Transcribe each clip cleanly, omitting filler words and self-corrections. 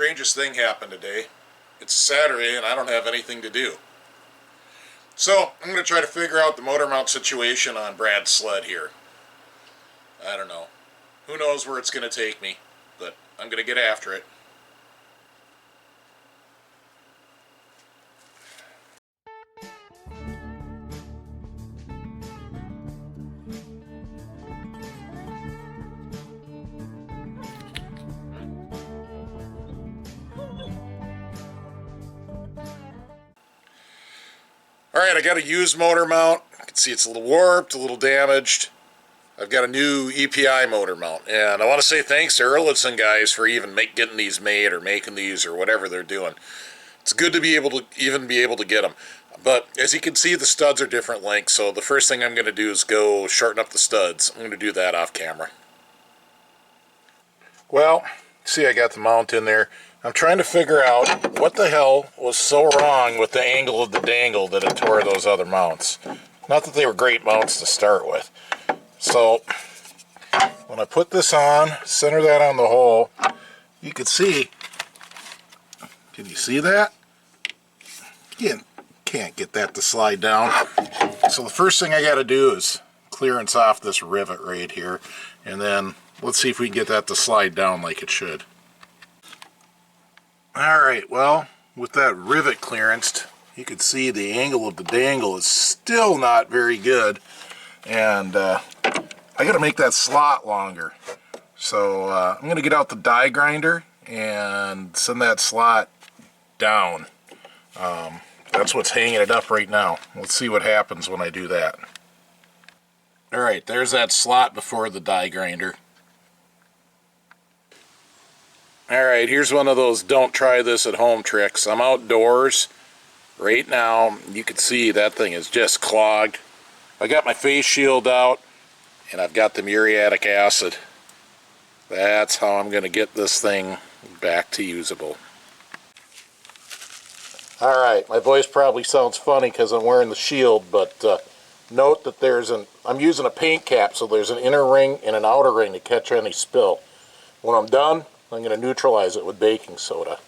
Strangest thing happened today. It's Saturday and I don't have anything to do. So I'm going to try to figure out the motor mount situation on Brad's sled here. I don't know. Who knows where it's going to take me, but I'm going to get after it. Alright, I got a used motor mount. You can see it's a little warped, a little damaged. I've got a new EPI motor mount, and I want to say thanks to Erlitzen guys for even getting these made or making these or whatever they're doing. It's good to be able to get them. But as you can see, the studs are different lengths, so the first thing I'm going to do is go shorten up the studs. I'm going to do that off camera. Well, see, I got the mount in there. I'm trying to figure out what the hell was so wrong with the angle of the dangle that it tore those other mounts. Not that they were great mounts to start with. So when I put this on, center that on the hole, you can see, can you see that? You can't get that to slide down. So the first thing I got to do is clearance off this rivet right here, and then let's see if we can get that to slide down like it should. Alright, well, with that rivet clearanced, you can see the angle of the dangle is still not very good, and I got to make that slot longer. So I'm going to get out the die grinder and send that slot down. That's what's hanging it up right now. Let's see what happens when I do that. Alright, there's that slot before the die grinder. Alright, here's one of those don't try this at home tricks. I'm outdoors right now. You can see that thing is just clogged. I got my face shield out and I've got the muriatic acid. That's how I'm going to get this thing back to usable. Alright, my voice probably sounds funny because I'm wearing the shield, but note that I'm using a paint cap, so there's an inner ring and an outer ring to catch any spill. When I'm done, I'm going to neutralize it with baking soda.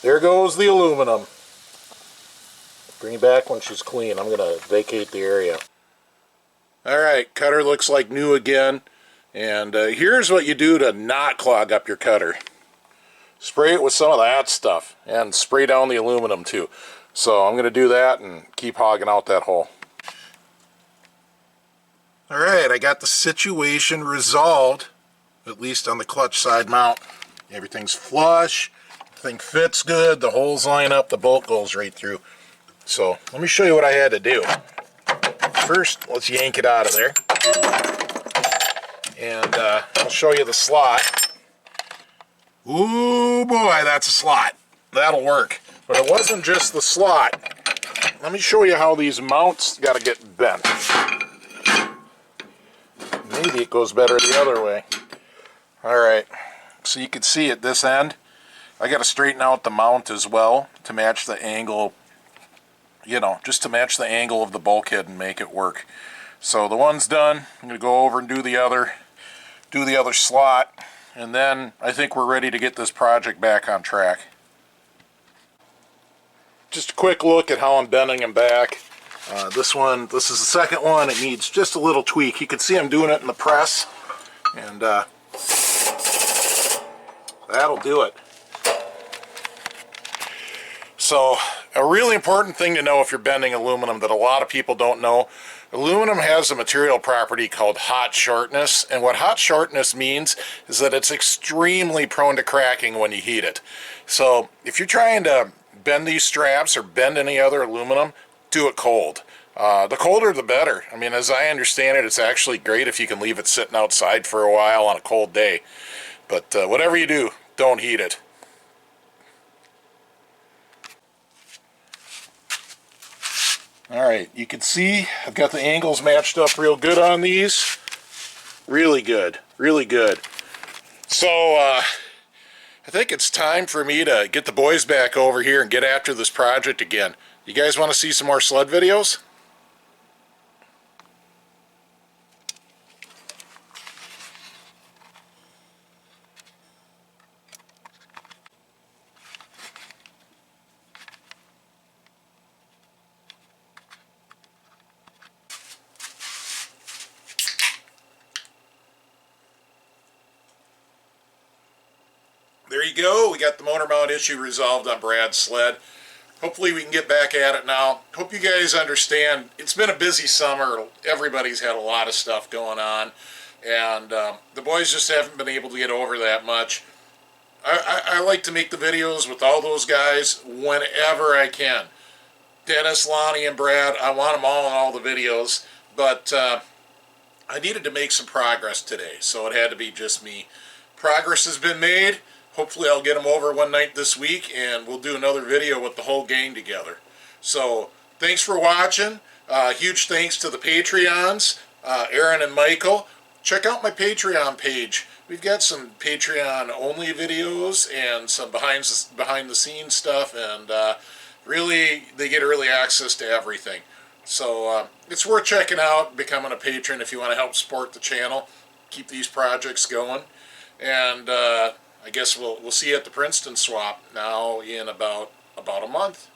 There goes the aluminum. Bring it back when she's clean. I'm going to vacate the area. Alright, cutter looks like new again. And here's what you do to not clog up your cutter. Spray it with some of that stuff. And spray down the aluminum too. So I'm going to do that and keep hogging out that hole. Alright, I got the situation resolved, at least on the clutch side mount. Everything's flush, everything fits good, the holes line up, the bolt goes right through. So, let me show you what I had to do. First, let's yank it out of there. And I'll show you the slot. Ooh boy, that's a slot. That'll work. But it wasn't just the slot. Let me show you how these mounts got to get bent. Maybe it goes better the other way. Alright, so you can see at this end, I got to straighten out the mount as well to match the angle, just to match the angle of the bulkhead and make it work. So the one's done. I'm going to go over and do the other slot, and then I think we're ready to get this project back on track. Just a quick look at how I'm bending them back. This is the second one. It needs just a little tweak. You can see I'm doing it in the press, and that'll do it. So a really important thing to know if you're bending aluminum that a lot of people don't know, aluminum has a material property called hot shortness, and what hot shortness means is that it's extremely prone to cracking when you heat it. So if you're trying to bend these straps or bend any other aluminum, do it cold. The colder the better. I mean, as I understand it, it's actually great if you can leave it sitting outside for a while on a cold day. But whatever you do, don't heat it. Alright, you can see I've got the angles matched up real good on these. Really good. Really good. So, I think it's time for me to get the boys back over here and get after this project again. You guys want to see some more sled videos? we go. We got the motor mount issue resolved on Brad's sled. Hopefully we can get back at it now. Hope you guys understand. It's been a busy summer. Everybody's had a lot of stuff going on. And the boys just haven't been able to get over that much. I like to make the videos with all those guys whenever I can. Dennis, Lonnie, and Brad, I want them all in all the videos. But I needed to make some progress today, so it had to be just me. Progress has been made. Hopefully I'll get them over one night this week, and we'll do another video with the whole gang together. So, thanks for watching. Huge thanks to the Patreons, Aaron and Michael. Check out my Patreon page. We've got some Patreon-only videos and some behind-the-scenes stuff, and really, they get early access to everything. So, it's worth checking out, becoming a patron if you want to help support the channel, keep these projects going. And I guess we'll see you at the Princeton swap now in about a month.